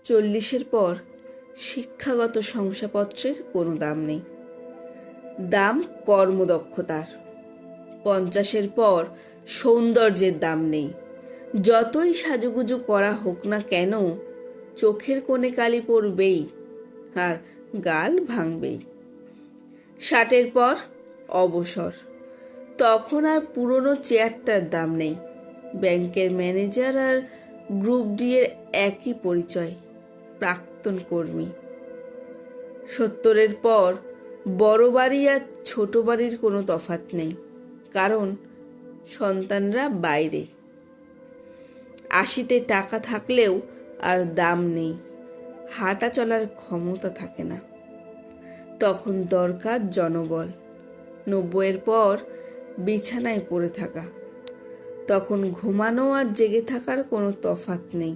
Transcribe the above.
40-এর পর শিক্ষাগত শংসাপত্রের কোনো দাম নেই, দাম কর্মদক্ষতার। 50-এর পর সৌন্দর্যের দাম নেই, যতই সাজুগুজু করা হোক না কেন চোখের কোণে কালি পড়বেই আর গাল ভাঙবেই। 60-এর পর অবসর, তখন আর পুরনো চেয়ারটার দাম নেই, ব্যাংকের ম্যানেজার আর গ্রুপ ডি এর একই পরিচয়, প্রাক্তন কর্মী। 70-এর পর বড় বাড়ি আর ছোট বাড়ির কোনো তফাৎ নেই, কারণ সন্তানরা বাইরে। 80-তে টাকা থাকলেও আর দাম নেই, হাঁটা চলার ক্ষমতা থাকে না, তখন দরকার জনবল। 90-এর পর বিছানায় পড়ে থাকা, তখন ঘুমানো আর জেগে থাকার কোনো তফাৎ নেই।